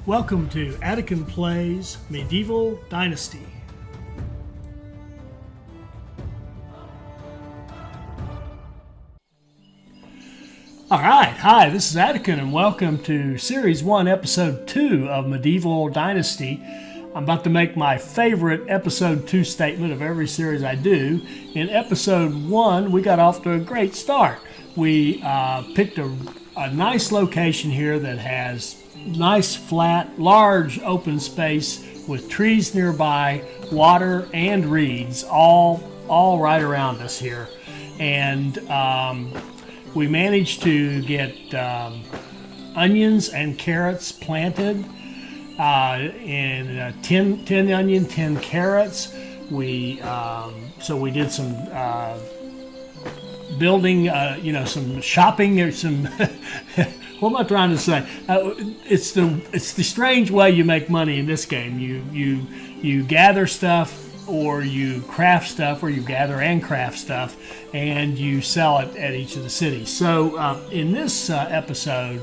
Welcome to Attican Plays Medieval Dynasty. Alright, hi, this is Attican and welcome to Series 1, Episode 2 of Medieval Dynasty. I'm about to make my favorite Episode 2 statement of every series I do. In Episode 1, we got off to a great start. We picked a nice location here that has nice, flat, large open space with trees nearby, water and reeds all right around us here. And we managed to get onions and carrots planted. In 10 onion, 10 carrots. So we did some building, some shopping or some. What am I trying to say? It's the strange way you make money in this game. You gather stuff, or you craft stuff, or you gather and craft stuff, and you sell it at each of the cities. So in this episode.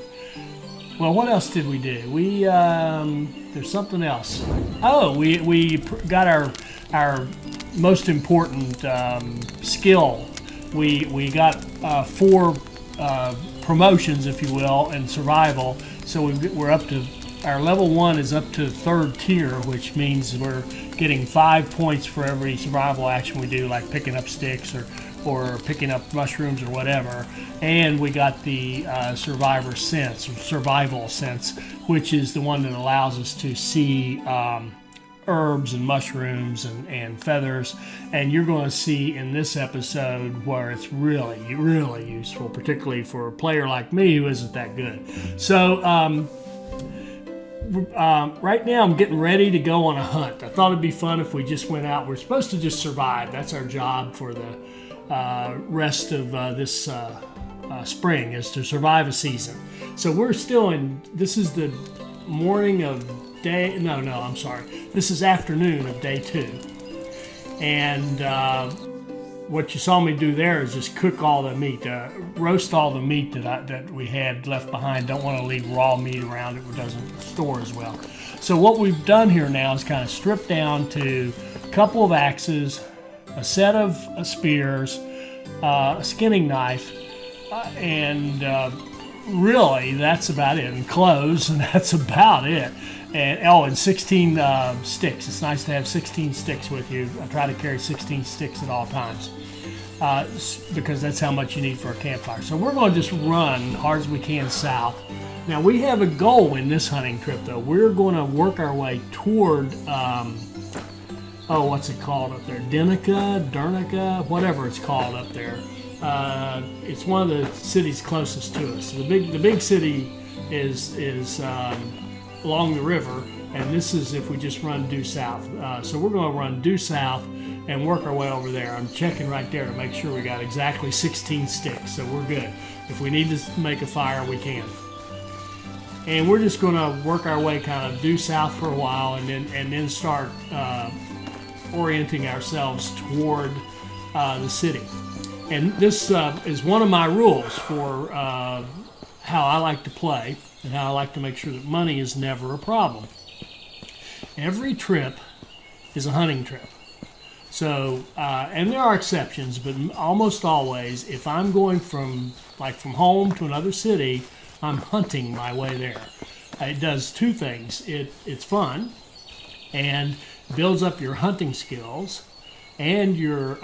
Well, what else did we do? There's something else. Oh, we got our most important skill. We got 4 promotions, if you will, in survival. So we're up to, our level 1 is up to 3rd tier, which means we're getting 5 points for every survival action we do, like picking up sticks or picking up mushrooms or whatever. And we got the survival sense, which is the one that allows us to see herbs and mushrooms and feathers. And you're going to see in this episode where it's really, really useful, particularly for a player like me who isn't that good. So right now I'm getting ready to go on a hunt. I thought it'd be fun if we just went out. We're supposed to just survive. That's our job for the rest of this spring, is to survive a season. So we're still this is the morning of this is afternoon of day 2. And what you saw me do there is just cook all the meat, roast all the meat that we had left behind. Don't want to leave raw meat around, it doesn't store as well. So what we've done here now is kind of strip down to a couple of axes, a set of spears, a skinning knife, and really that's about it, and clothes, and that's about it. And 16 sticks. It's nice to have 16 sticks with you. I try to carry 16 sticks at all times because that's how much you need for a campfire. So we're going to just run hard as we can south. Now we have a goal in this hunting trip, though. We're going to work our way toward what's it called up there? Dernica, whatever it's called up there. It's one of the cities closest to us. The big city is along the river, and this is if we just run due south. So we're going to run due south and work our way over there. I'm checking right there to make sure we got exactly 16 sticks, so we're good. If we need to make a fire, we can. And we're just going to work our way kind of due south for a while, and then start orienting ourselves toward the city. And this is one of my rules for how I like to play and how I like to make sure that money is never a problem. Every trip is a hunting trip. So, and there are exceptions, but almost always, if I'm going from home to another city, I'm hunting my way there. It does 2 things. It's fun and builds up your hunting skills and your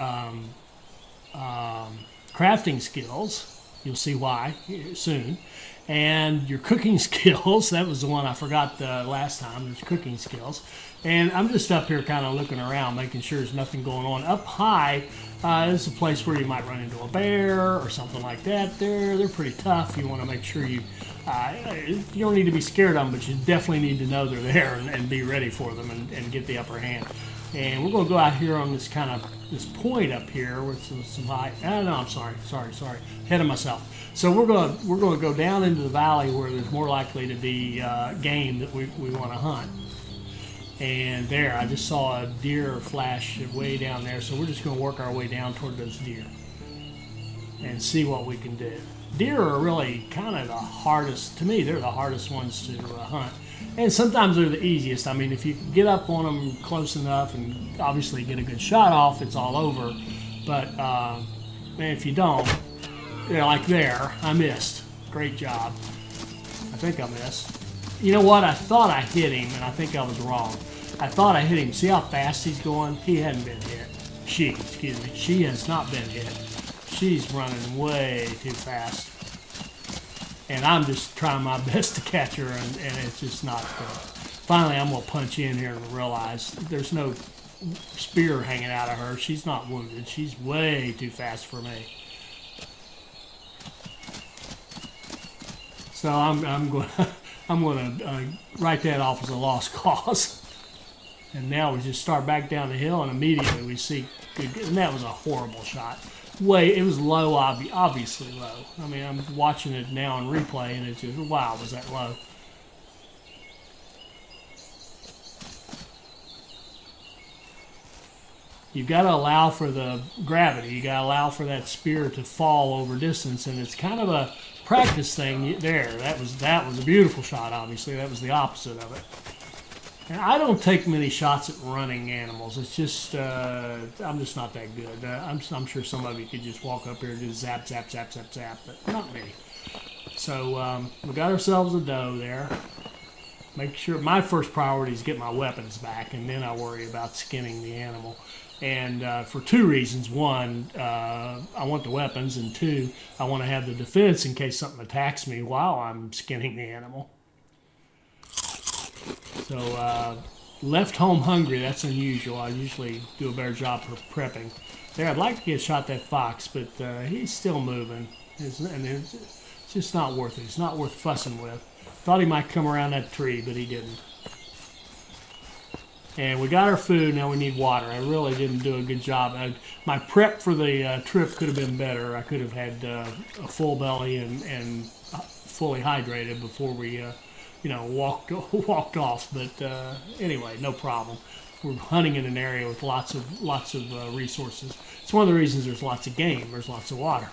crafting skills. You'll see why soon. And your cooking skills. That was the one I forgot the last time. There's cooking skills. And I'm just up here kind of looking around, making sure there's nothing going on. Up high is a place where you might run into a bear or something like that. They're pretty tough. You want to make sure you don't need to be scared of them, but you definitely need to know they're there and be ready for them and get the upper hand. And we're going to go out here on this point up here with some high. No, I'm sorry. Ahead of myself. So we're going to go down into the valley where there's more likely to be game that we want to hunt. And there, I just saw a deer flash way down there. So we're just going to work our way down toward those deer and see what we can do. deer are really kind of the hardest, to me, they're the hardest ones to hunt. And sometimes they're the easiest. I mean, if you get up on them close enough and obviously get a good shot off, it's all over. But if you don't, like there, I missed. Great job. I think I missed. You know what? I thought I hit him, and I think I was wrong. I thought I hit him. See how fast he's going? He hadn't been hit. Excuse me. She has not been hit. She's running way too fast. And I'm just trying my best to catch her, and it's just not good. Finally, I'm going to punch in here and realize there's no spear hanging out of her. She's not wounded. She's way too fast for me. So I'm going to write that off as a lost cause. And now we just start back down the hill, and immediately we see, and that was a horrible shot. It was low, obviously low. I mean, I'm watching it now in replay, and it's just, wow, was that low. You've got to allow for the gravity. You got to allow for that spear to fall over distance, and it's kind of a practice thing there. That was a beautiful shot, obviously. That was the opposite of it. And I don't take many shots at running animals. It's just, I'm just not that good. I'm sure some of you could just walk up here and just zap, zap, zap, zap, zap, but not me. So we got ourselves a doe there. Make sure, my first priority is get my weapons back, and then I worry about skinning the animal. And for two reasons. One, I want the weapons, and two, I want to have the defense in case something attacks me while I'm skinning the animal. So left home hungry, that's unusual. I usually do a better job for prepping. There, I'd like to get a shot at that fox, but he's still moving. And it's just not worth it. It's not worth fussing with. Thought he might come around that tree, but he didn't. And we got our food, now we need water. I really didn't do a good job. My prep for the trip could have been better. I could have had a full belly and fully hydrated before we walked off. But anyway, no problem. We're hunting in an area with lots of resources. It's one of the reasons there's lots of game. There's lots of water.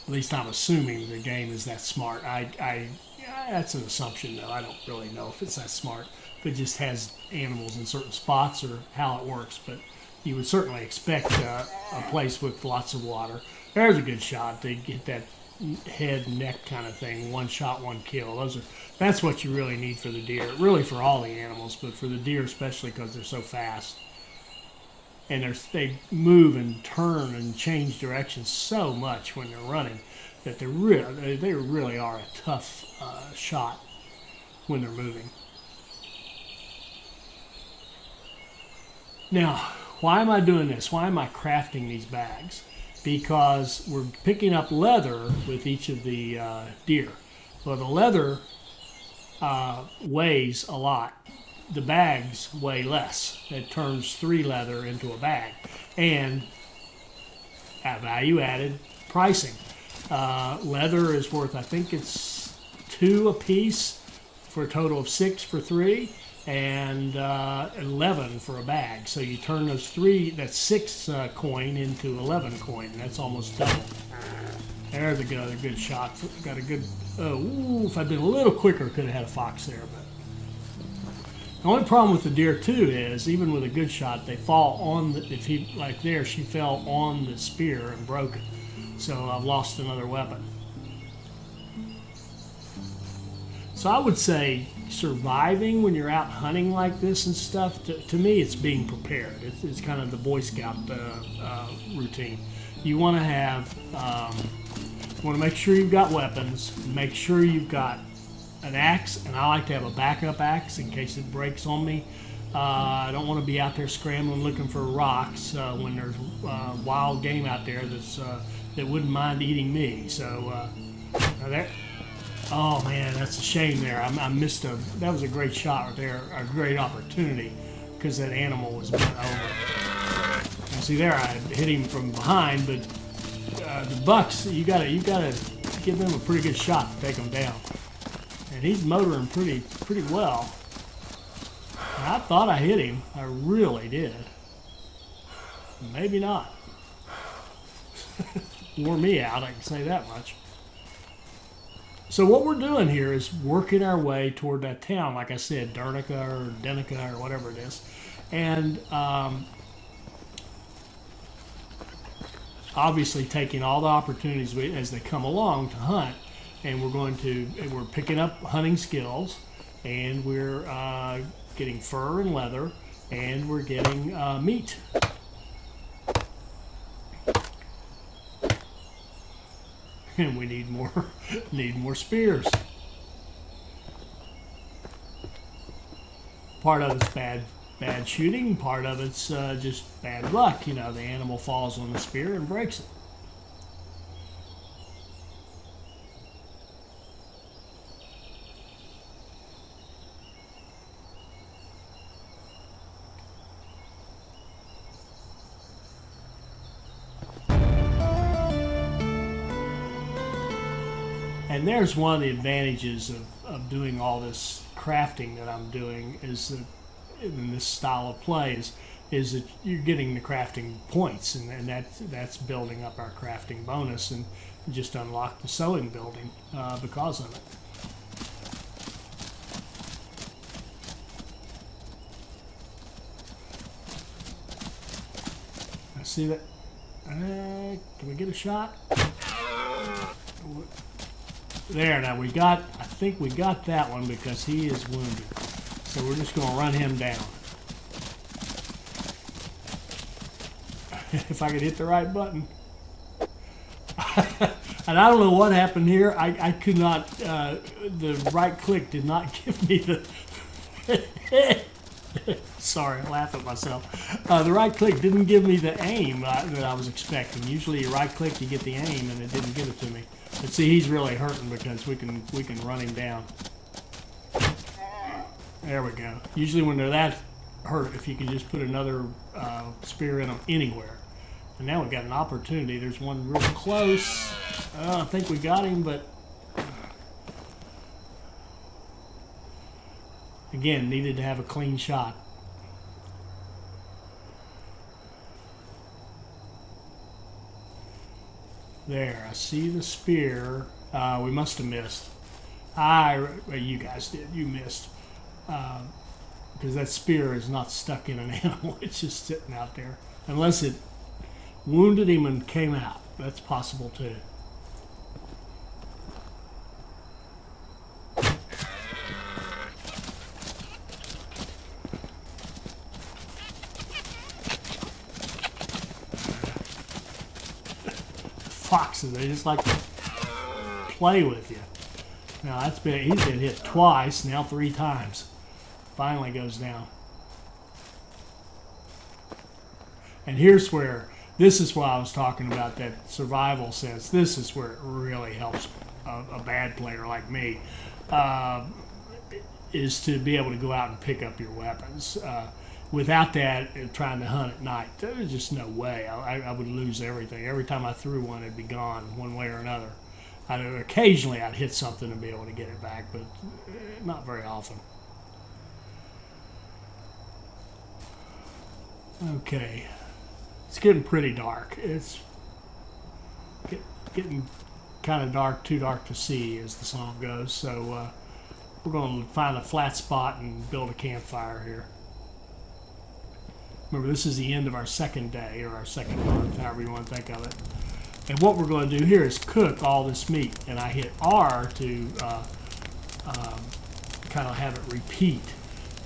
At least I'm assuming the game is that smart. That's an assumption, though. I don't really know if it's that smart. If it just has animals in certain spots or how it works. But you would certainly expect a place with lots of water. There's a good shot. They get that head and neck kind of thing. One shot, one kill. That's what you really need for the deer. Really for all the animals, but for the deer especially because they're so fast. And they move and turn and change directions so much when they're running that they really are a tough shot when they're moving. Now, why am I doing this? Why am I crafting these bags? Because we're picking up leather with each of the deer. Well, the leather weighs a lot. The bags weigh less. It turns 3 leather into a bag. And at value added pricing. Leather is worth, I think it's 2 a piece for a total of 6 for 3 and 11 for a bag. So you turn those 6 coin into 11 coin. That's almost double. There's a good shot. Got a good, if I'd been a little quicker, could have had a fox there, but. The only problem with the deer too is, even with a good shot, they fall on she fell on the spear and broke it. So I've lost another weapon. So I would say surviving when you're out hunting like this and stuff, to me it's being prepared. It's kind of the Boy Scout routine. You want to have, make sure you've got weapons, make sure you've got an axe, and I like to have a backup axe in case it breaks on me. I don't want to be out there scrambling looking for rocks when there's wild game out there that wouldn't mind eating me. So there. Oh man, that's a shame there. I missed that was a great shot right there, a great opportunity, because that animal was bent over. And see there, I hit him from behind, but the bucks, you gotta give them a pretty good shot to take them down. And he's motoring pretty well. I thought I hit him. I really did. Maybe not. Wore me out, I can say that much. So what we're doing here is working our way toward that town, like I said, Denica or whatever it is. And obviously taking all the opportunities as they come along to hunt. And we're picking up hunting skills, and we're getting fur and leather, and we're getting meat. And we need more spears. Part of it's bad shooting, part of it's just bad luck. You know, the animal falls on the spear and breaks it. And there's one of the advantages of doing all this crafting that I'm doing is that in this style of play is that you're getting the crafting points, and that's building up our crafting bonus, and just unlock the sewing building because of it. I see that. Can we get a shot? There, now I think we got that one because he is wounded. So we're just going to run him down. If I could hit the right button. And I don't know what happened here. I could not, the right click did not give me the, sorry, I laugh at myself. The right click didn't give me the aim that I was expecting. Usually you right click, you get the aim, and it didn't give it to me. But see, he's really hurting because we can run him down. There we go. Usually when they're that hurt, if you can just put another spear in them anywhere. And now we've got an opportunity. There's one real close. I think we got him, but again, needed to have a clean shot. There, I see the spear. We must have missed. You guys did. You missed. Because that spear is not stuck in an animal. It's just sitting out there. Unless it wounded him and came out. That's possible too. Foxes, they just like to play with you. Now he's been hit twice, now 3 times. Finally goes down. And here's where, this is why I was talking about that survival sense. This is where it really helps a bad player like me, is to be able to go out and pick up your weapons. Without that, trying to hunt at night, there's just no way. I would lose everything. Every time I threw one, it'd be gone one way or another. Occasionally, I'd hit something and be able to get it back, but not very often. Okay, it's getting pretty dark. It's getting kind of dark, too dark to see, as the song goes. So we're going to find a flat spot and build a campfire here. Remember, this is the end of our second day, or our second month, however you want to think of it. And what we're going to do here is cook all this meat. And I hit R to kind of have it repeat.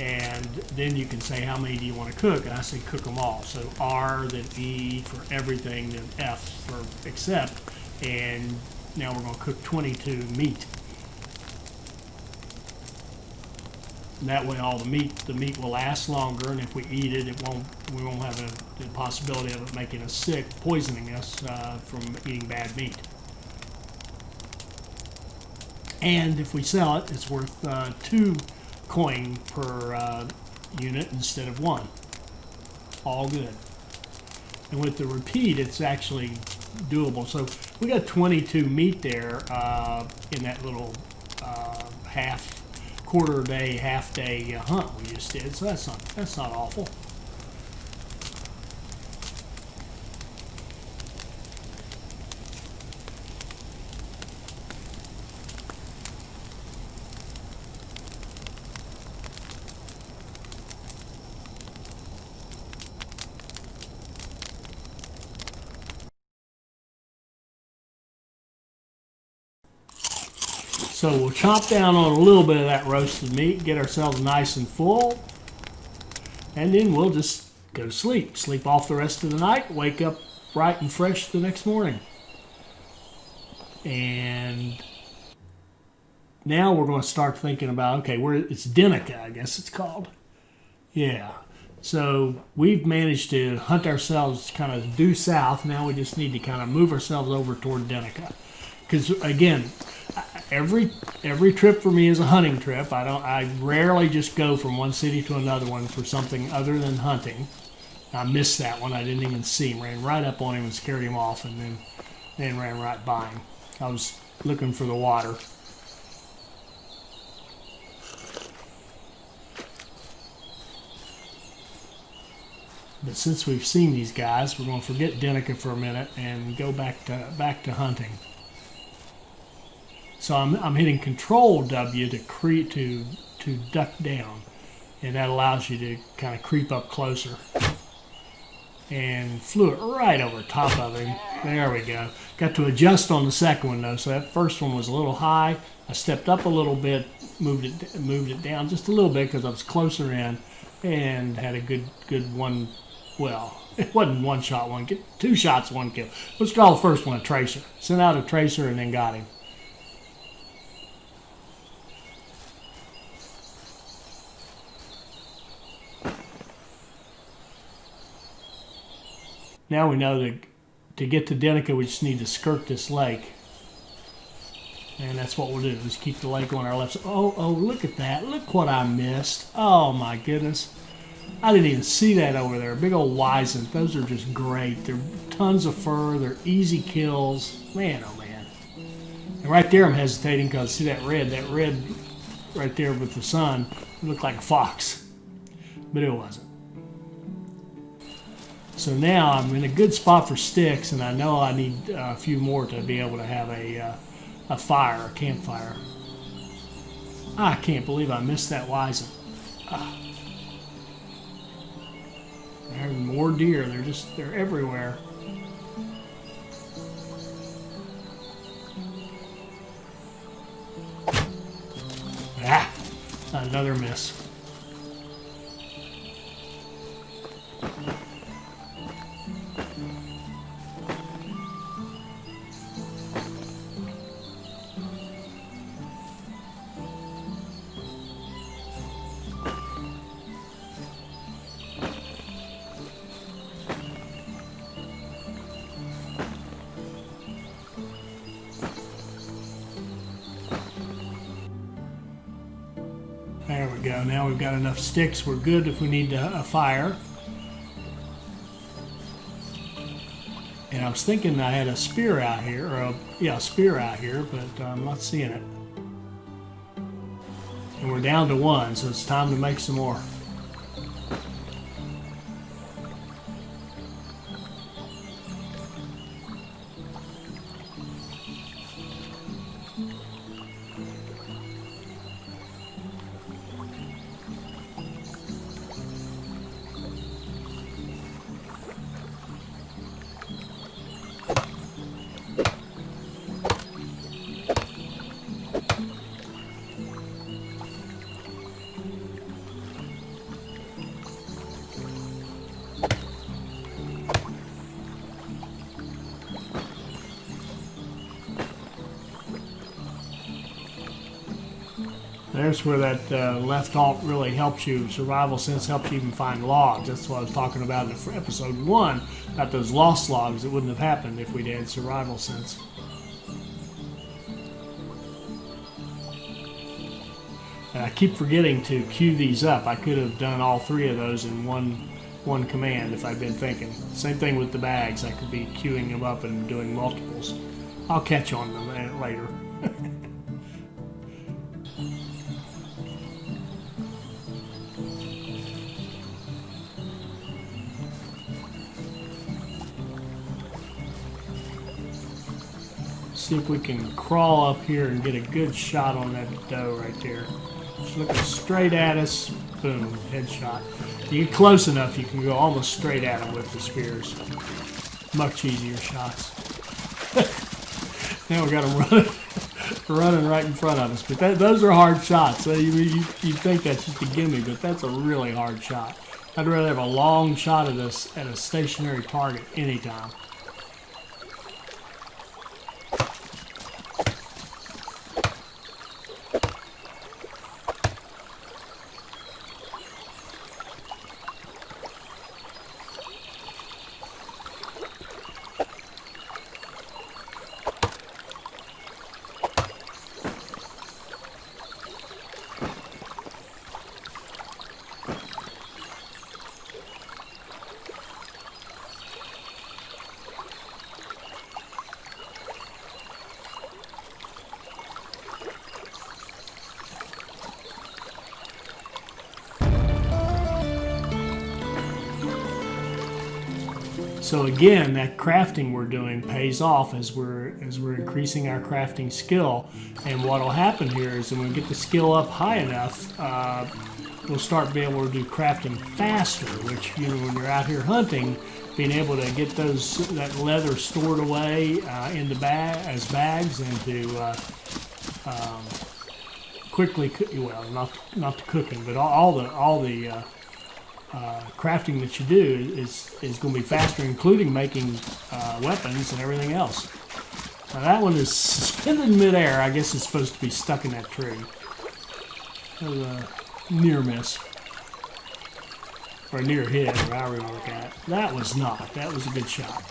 And then you can say, how many do you want to cook? And I say, cook them all. So R, then E for everything, then F for except. And now we're going to cook 22 meat. And that way, all the meat will last longer, and if we eat it, we won't have the possibility of it making us sick, poisoning us from eating bad meat. And if we sell it, it's worth 2 coin per unit instead of 1. All good. And with the repeat, it's actually doable. So we got 22 meat there in that little half quarter day, half day hunt we just did, so that's not awful. So we'll chomp down on a little bit of that roasted meat, get ourselves nice and full, and then we'll just go to sleep. Sleep off the rest of the night, wake up bright and fresh the next morning. And now we're going to start thinking about, okay, it's Dynasty, I guess it's called. Yeah. So we've managed to hunt ourselves kind of due south. Now we just need to kind of move ourselves over toward Dynasty. Because again, every trip for me is a hunting trip. I rarely just go from one city to another one for something other than hunting. I missed that one. I didn't even see him. Ran right up on him and scared him off, and then ran right by him. I was looking for the water. But since we've seen these guys, we're going to forget Dynasty for a minute and go back to hunting. So I'm hitting Control W to duck down, and that allows you to kind of creep up closer. And flew it right over top of him. There we go. Got to adjust on the second one though, so that first one was a little high. I stepped up a little bit, moved it down just a little bit because I was closer in, and had a good one. Well, it wasn't one shot, one kill. 2 shots, 1 kill. Let's call the first one a tracer. Sent out a tracer and then got him. Now we know that to get to Dynasty, we just need to skirt this lake. And that's what we'll do, is keep the lake on our left side. Oh, look at that. Look what I missed. Oh, my goodness. I didn't even see that over there. Big old wisent. Those are just great. They're tons of fur. They're easy kills. Man, oh, man. And right there I'm hesitating because see that red right there with the sun, it looked like a fox. But it wasn't. So now I'm in a good spot for sticks, and I know I need a few more to be able to have a fire, a campfire. I can't believe I missed that wisent. There are more deer. They're everywhere. Another miss. There we go. Now we've got enough sticks. We're good if we need a fire. And I was thinking I had a spear out here, or a spear out here, but I'm not seeing it. And we're down to 1, so it's time to make some more. There's where that left alt really helps you. Survival sense helps you even find logs. That's what I was talking about in episode 1, about those lost logs. It wouldn't have happened if we'd had survival sense. And I keep forgetting to queue these up. I could have done all 3 of those in one command if I'd been thinking. Same thing with the bags. I could be queuing them up and doing multiples. I'll catch on them later. See if we can crawl up here and get a good shot on that doe right there. She's looking straight at us. Boom, headshot. You get close enough, you can go almost straight at them with the spears. Much easier shots. Now we got them running right in front of us. But those are hard shots. So you think that's just a gimme, but that's a really hard shot. I'd rather have a long shot of this at a stationary target anytime. So again, that crafting we're doing pays off as we're increasing our crafting skill. And what will happen here is when we get the skill up high enough, we'll start being able to do crafting faster. Which, you know, when you're out here hunting, being able to get that leather stored away in the as bags and to quickly, well, not the cooking, but all the crafting that you do is going to be faster, including making weapons and everything else. Now that one is suspended in midair. I guess it's supposed to be stuck in that tree. That was a near miss. Or a near hit, or however you want to look at it. That was not. That was a good shot.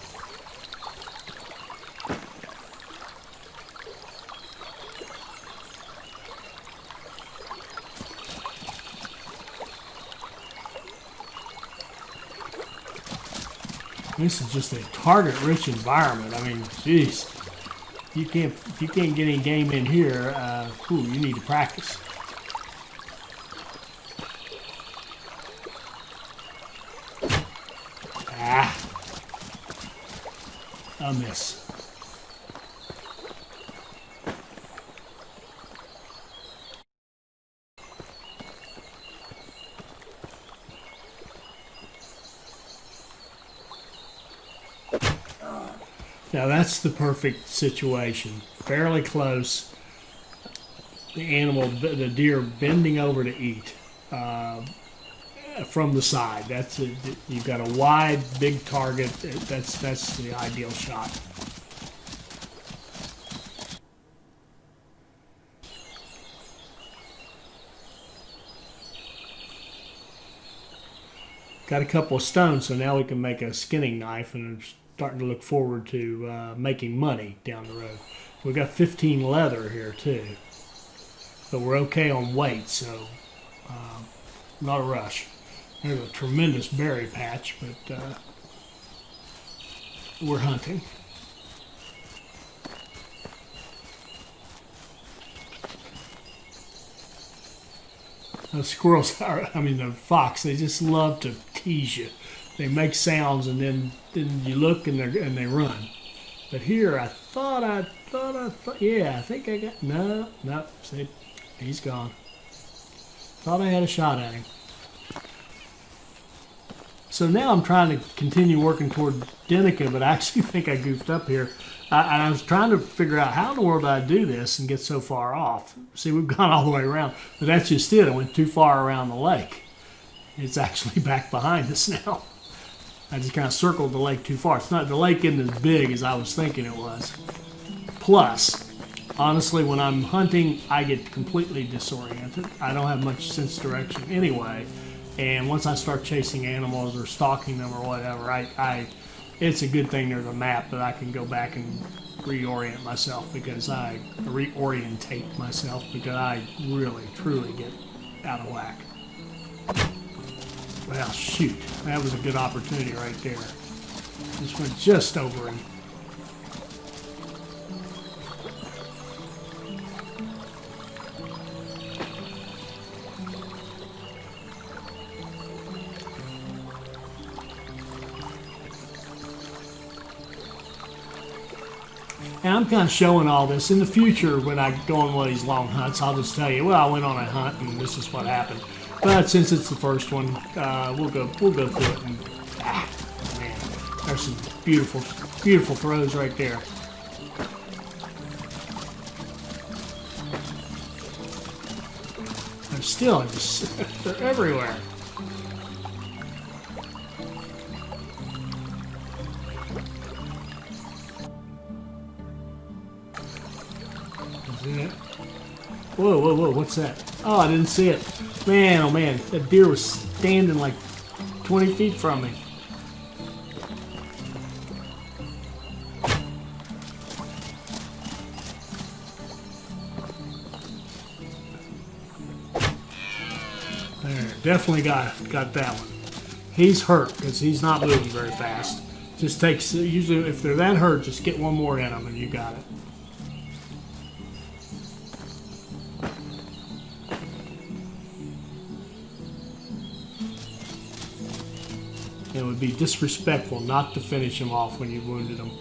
This is just a target-rich environment. I mean, jeez, if you can't get any game in here, you need to practice. A miss. Now that's the perfect situation. Fairly close. The animal, the deer, bending over to eat from the side. That's it. You've got a wide, big target. That's the ideal shot. Got a couple of stones, so now we can make a skinning knife, and I'm starting to look forward to making money down the road. We've got 15 leather here too, but we're okay on weight, so not a rush. There's a tremendous berry patch, but we're hunting. The squirrels the fox, they just love to tease you. They make sounds and then you look and they run. But here I thought, yeah, I think I got, no, see, he's gone. Thought I had a shot at him. So now I'm trying to continue working toward Denica, but I actually think I goofed up here. I was trying to figure out how in the world did I do this and get so far off. See, we've gone all the way around, but that's just it. I went too far around the lake. It's actually back behind us now. I just kind of circled the lake too far. The lake isn't as big as I was thinking it was. Plus, honestly, when I'm hunting, I get completely disoriented. I don't have much sense of direction anyway. And once I start chasing animals or stalking them or whatever, it's a good thing there's a map that I can go back and reorientate myself because I really, truly get out of whack. Well, shoot, that was a good opportunity right there. Just went just over him. And I'm kind of showing all this. In the future, when I go on one of these long hunts, I'll just tell you, well, I went on a hunt and this is what happened. But since it's the first one, we'll go through it. And, man, there's some beautiful, beautiful throws right there. They're still just, they're everywhere. Whoa, whoa, whoa, what's that? Oh, I didn't see it. Man, oh man, that deer was standing like 20 feet from me. There, definitely got that one. He's hurt because he's not moving very fast. Just takes, usually if they're that hurt, just get one more in them and you got it. It would be disrespectful not to finish him off when you've wounded him.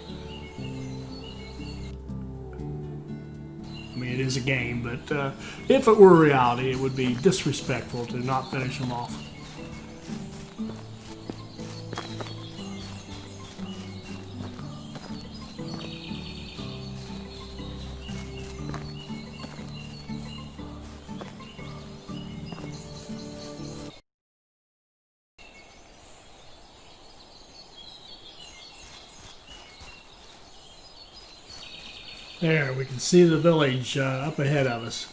I mean, it is a game, but if it were reality, it would be disrespectful to not finish him off. There, we can see the village up ahead of us.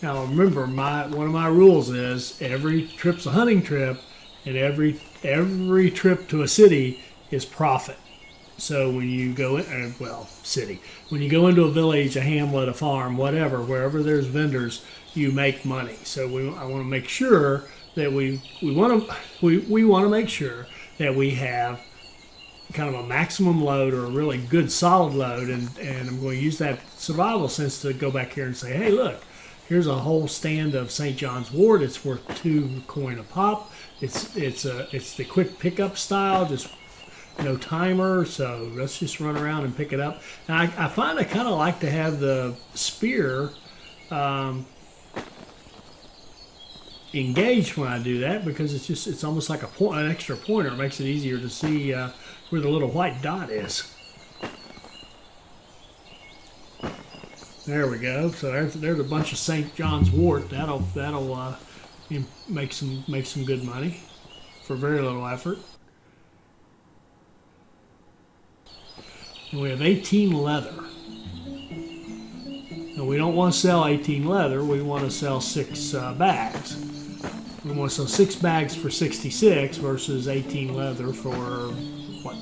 Now remember, one of my rules is every trip's a hunting trip, and every trip to a city is profit. So when you go in, city. When you go into a village, a hamlet, a farm, whatever, wherever there's vendors, you make money. So I want to make sure that we want to make sure that we have kind of a maximum load or a really good solid load, and I'm going to use that survival sense to go back here and say, hey, look, here's a whole stand of St. John's wort. It's worth 2 coin a pop. It's the quick pickup style, just no timer, so let's just run around and pick it up. And I find I kind of like to have the spear engaged when I do that, because it's almost like an extra pointer. It makes it easier to see where the little white dot is. There we go. So there's a bunch of St. John's wort. That'll make some good money for very little effort. And we have 18 leather. And we don't want to sell 18 leather. We want to sell 6 bags. We want to sell 6 bags for 66 versus 18 leather for what?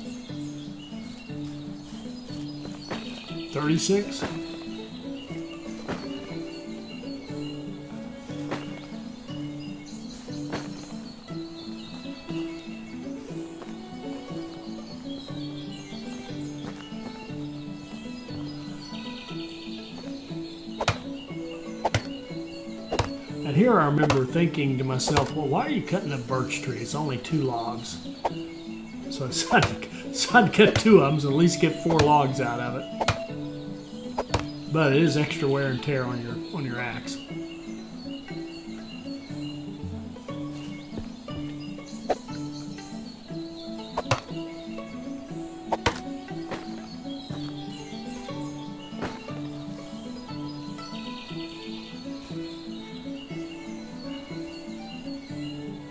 36? And here I remember thinking to myself, well, why are you cutting a birch tree? It's only 2 logs. So I decided to cut 2 of them, so at least get 4 logs out of it. But it is extra wear and tear on your axe.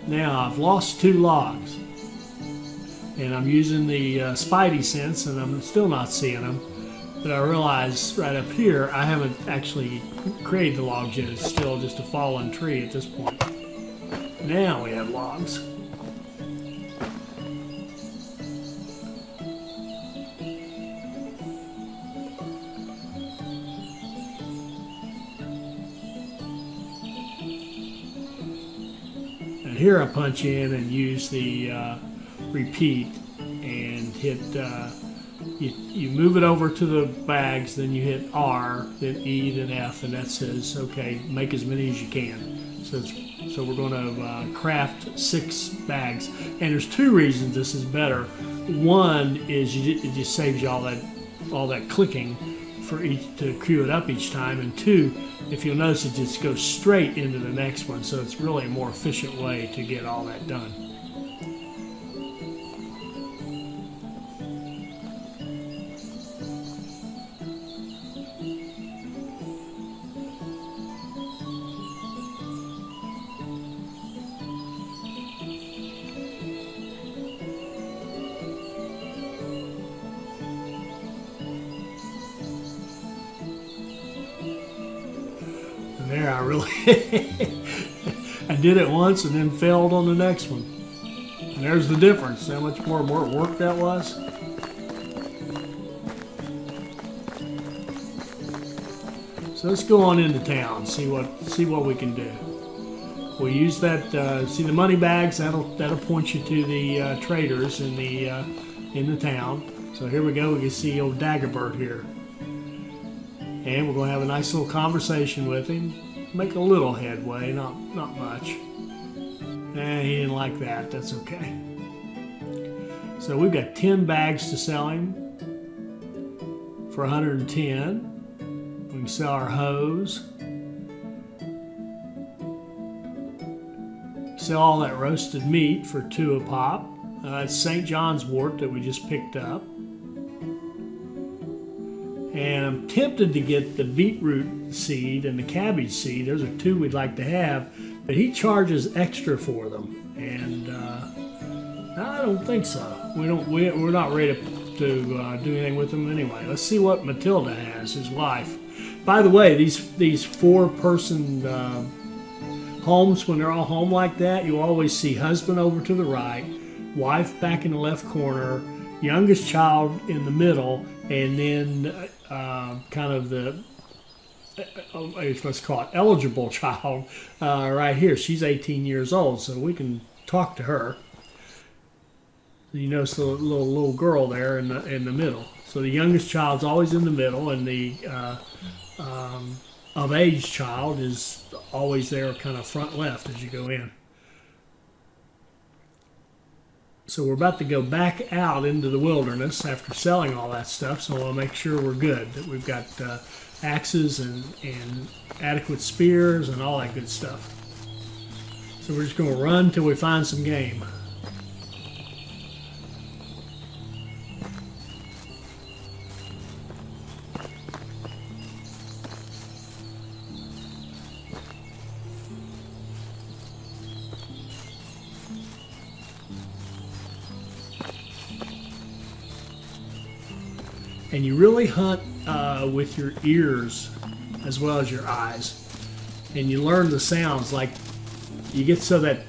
Now I've lost 2 logs, and I'm using the spidey sense, and I'm still not seeing them. But I realize right up here I haven't actually created the logs yet. It's still just a fallen tree at this point. Now we have logs. Here I punch in and use the repeat and hit, you move it over to the bags, then you hit R, then E, then F, and that says, okay, make as many as you can. So we're going to craft 6 bags, and there's 2 reasons this is better. One is it just saves you all that clicking for each to queue it up each time, and 2, if you'll notice, it just goes straight into the next one, so it's really a more efficient way to get all that done. There, I really I did it once and then failed on the next one. And there's the difference. How much more work that was. So let's go on into town. See what we can do. We'll use that. See the money bags. That'll point you to the traders in the town. So here we go. We can see old Daggerbird here. And we're going to have a nice little conversation with him. Make a little headway, not much. And he didn't like that. That's okay. So we've got 10 bags to sell him for 110. We can sell our hose. Sell all that roasted meat for 2 a pop. It's St. John's wort that we just picked up. And I'm tempted to get the beetroot seed and the cabbage seed. Those are 2 we'd like to have, but he charges extra for them, and I don't think so. We're not ready to do anything with them anyway. Let's see what Matilda has, his wife. By the way, these 4-person homes, when they're all home like that, you always see husband over to the right, wife back in the left corner, youngest child in the middle, and then kind of the, let's call it eligible child right here. She's 18 years old, so we can talk to her. You notice the little girl there in the middle. So the youngest child's always in the middle, and the of age child is always there kind of front left as you go in. So we're about to go back out into the wilderness after selling all that stuff, so we'll make sure we're good, that we've got axes and adequate spears and all that good stuff. So we're just going to run till we find some game. And you really hunt with your ears as well as your eyes. And you learn the sounds, like you get so that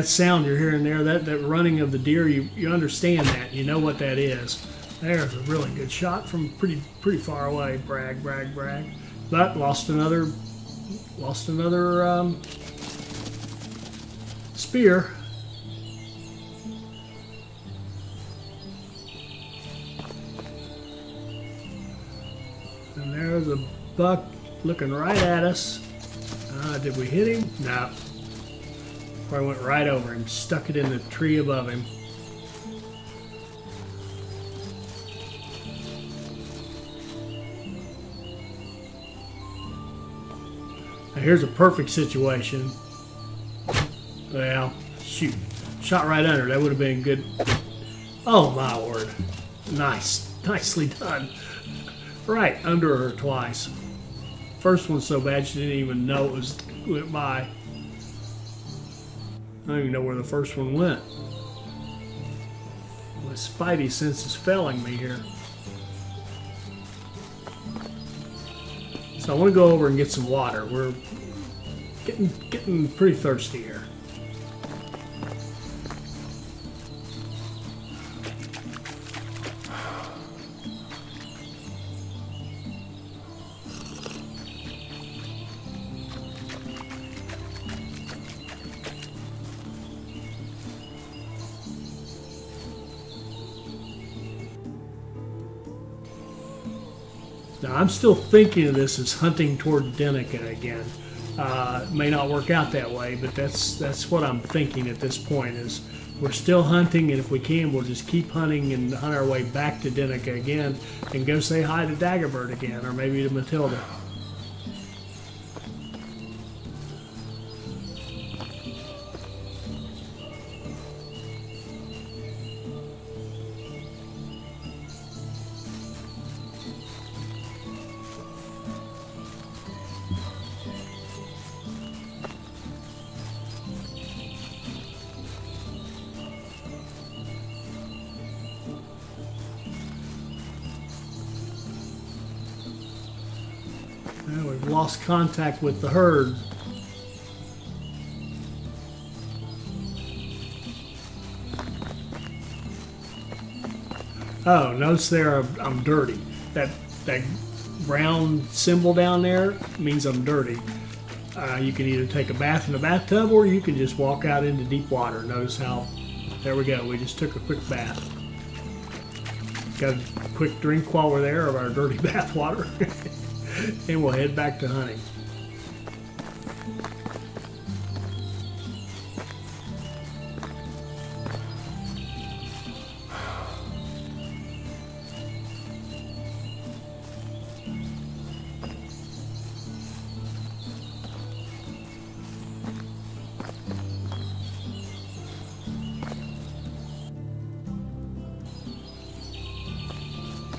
sound you're hearing there, that running of the deer, you understand that. You know what that is. There's a really good shot from pretty far away. Brag, brag, brag. But lost another spear. And there's a buck looking right at us. Did we hit him? No. Probably went right over him, stuck it in the tree above him. Now here's a perfect situation. Well, shoot. Shot right under. That would have been good. Oh my word. Nice. Nicely done. Right under her twice. First one so bad she didn't even know it went by. I don't even know where the first one went. My spidey sense is failing me here. So I want to go over and get some water. We're getting pretty thirsty here. Now, I'm still thinking of this as hunting toward Denica again. May not work out that way, but that's what I'm thinking at this point. Is we're still hunting, and if we can, we'll just keep hunting and hunt our way back to Denica again, and go say hi to Daggerbird again, or maybe to Matilda. Well, we've lost contact with the herd. Oh, notice there I'm dirty. That brown symbol down there means I'm dirty. You can either take a bath in a bathtub or you can just walk out into deep water. Notice how, there we go, we just took a quick bath. Got a quick drink while we're there of our dirty bath water. And we'll head back to hunting.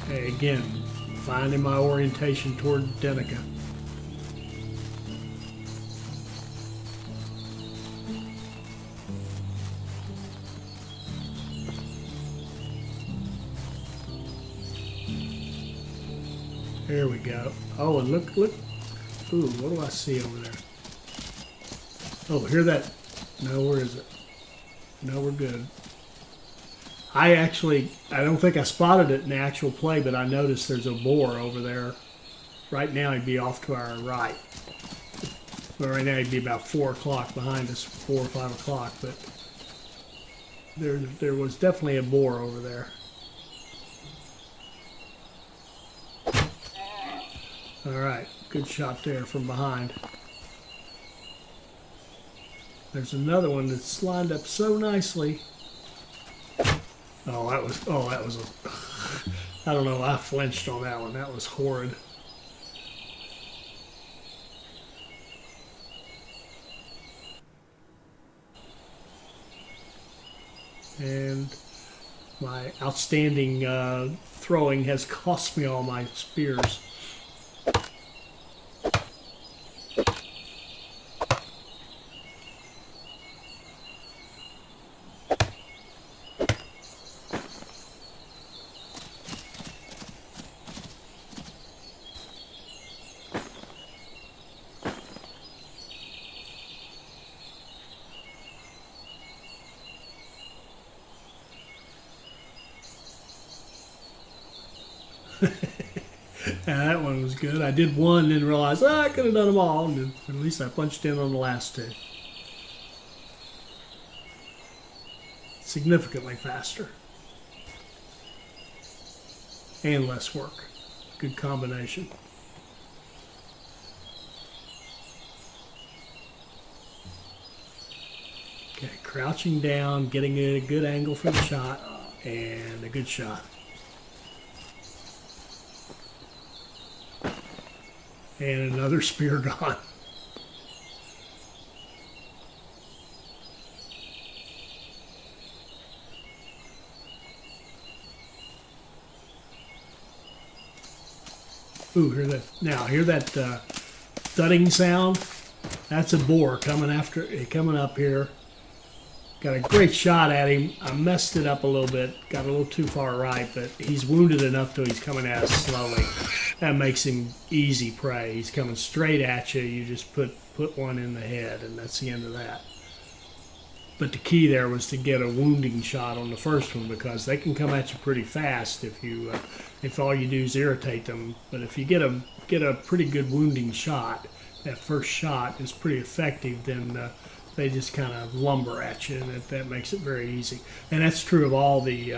Okay, again, finding my orientation toward Denica. There we go. Oh, and look. Ooh, what do I see over there? Oh, hear that? No, where is it? No, we're good. I don't think I spotted it in the actual play, but I noticed there's a boar over there. Right now he'd be off to our right. But right now he'd be about 4 o'clock behind us, 4 or 5 o'clock, but there was definitely a boar over there. All right, good shot there from behind. There's another one that's lined up so nicely. Oh, that was I don't know, I flinched on that one. That was horrid. And my outstanding throwing has cost me all my spears. That one was good. I did one and then realized I could have done them all. And at least I punched in on the last two. Significantly faster. And less work. Good combination. Okay, crouching down, getting a good angle for the shot, and a good shot. And another spear gone. Ooh, hear that? Now, hear that thudding sound? That's a boar coming up here. Got a great shot at him. I messed it up a little bit. Got a little too far right, but he's wounded enough till he's coming at us slowly. That makes him easy prey. He's coming straight at you. You just put one in the head, and that's the end of that. But the key there was to get a wounding shot on the first one, because they can come at you pretty fast if all you do is irritate them. But if you get a pretty good wounding shot, that first shot is pretty effective, then they just kind of lumber at you, and that makes it very easy. And that's true of all the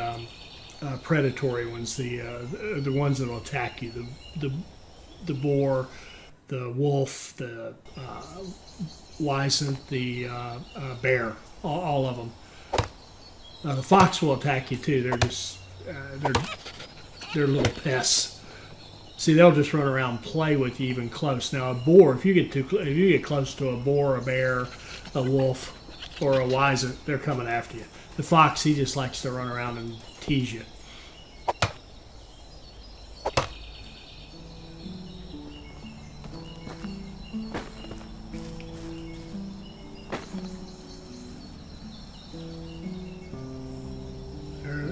predatory ones, the ones that will attack you, the boar, the wolf, the wisent, the bear, all of them. The fox will attack you too. They're just they're little pests. See, they'll just run around and play with you even close. Now, a boar, if you get close to a boar, a bear, a wolf, or a wisent, they're coming after you. The fox, he just likes to run around and tease you.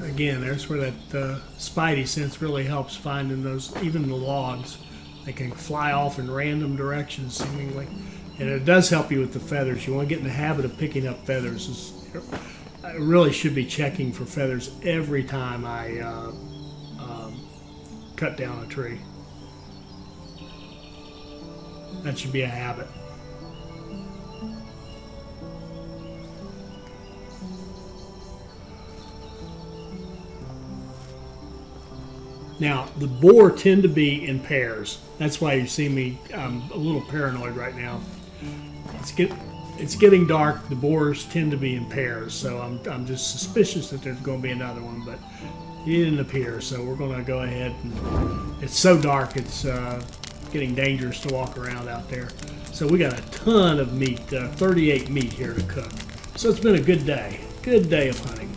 Again, there's where that spidey sense really helps finding those, even the logs. They can fly off in random directions seemingly. And it does help you with the feathers. You want to get in the habit of picking up feathers. I really should be checking for feathers every time I cut down a tree. That should be a habit. Now, the boar tend to be in pairs. That's why you see me, I'm a little paranoid right now. It's getting dark. The boars tend to be in pairs, so I'm just suspicious that there's going to be another one, but he didn't appear, so we're going to go ahead. And it's so dark, it's getting dangerous to walk around out there. So we got a ton of meat, 38 meat here to cook. So it's been a good day of hunting.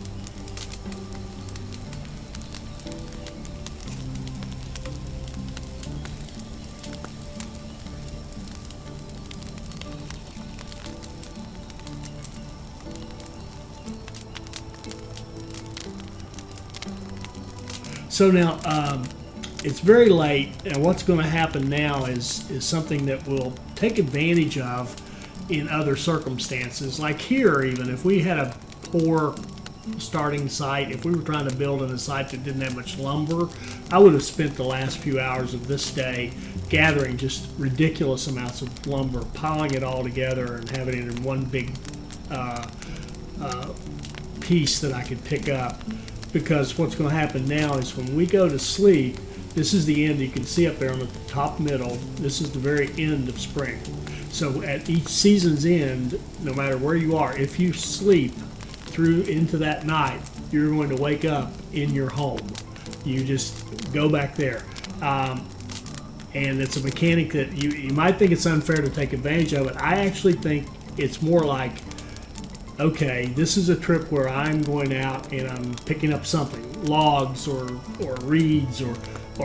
So now it's very late, and what's going to happen now is something that we'll take advantage of in other circumstances. Like here, even if we had a poor starting site, if we were trying to build on a site that didn't have much lumber, I would have spent the last few hours of this day gathering just ridiculous amounts of lumber, piling it all together and having it in one big piece that I could pick up. Because what's going to happen now is when we go to sleep, this is the end. You can see up there on the top middle, this is the very end of spring. So at each season's end, no matter where you are, if you sleep through into that night, you're going to wake up in your home. You just go back there. And it's a mechanic that you might think it's unfair to take advantage of it. I actually think it's more like, okay, this is a trip where I'm going out and I'm picking up something, logs or reeds or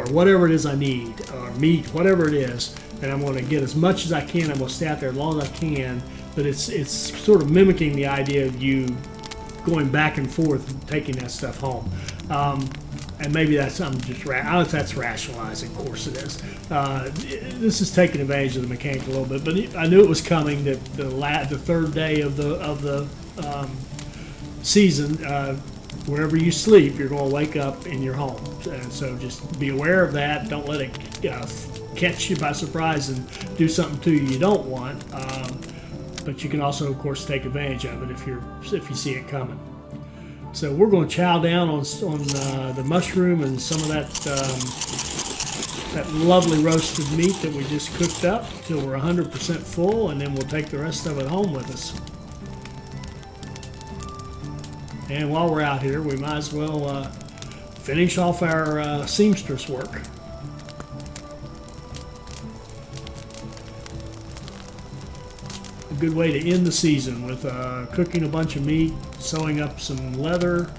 whatever it is I need, or meat, whatever it is, and I'm going to get as much as I can. I'm going to stay out there as long as I can, but it's sort of mimicking the idea of you going back and forth and taking that stuff home. And maybe that's that's rationalizing. Of course it is. This is taking advantage of the mechanic a little bit, but I knew it was coming. That the third day of the season, wherever you sleep, you're going to wake up in your home. And so just be aware of that. Don't let it catch you by surprise and do something to you don't want. But you can also, of course, take advantage of it if you see it coming. So we're going to chow down on the mushroom and some of that lovely roasted meat that we just cooked up until we're 100% full, and then we'll take the rest of it home with us. And while we're out here, we might as well finish off our seamstress work. A good way to end the season with cooking a bunch of meat, sewing up some leather,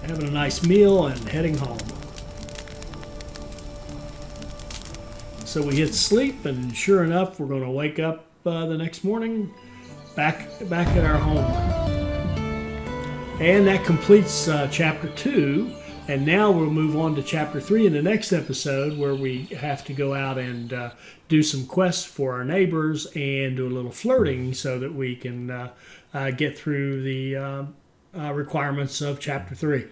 having a nice meal, and heading home. So we hit sleep, and sure enough, we're going to wake up the next morning back at our home. And that completes chapter 2. And now we'll move on to chapter 3 in the next episode, where we have to go out and do some quests for our neighbors and do a little flirting so that we can get through the requirements of chapter 3.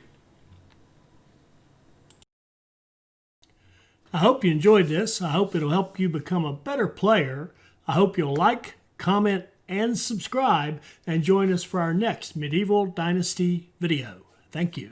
I hope you enjoyed this. I hope it'll help you become a better player. I hope you'll like, comment, and subscribe, and join us for our next Medieval Dynasty video. Thank you.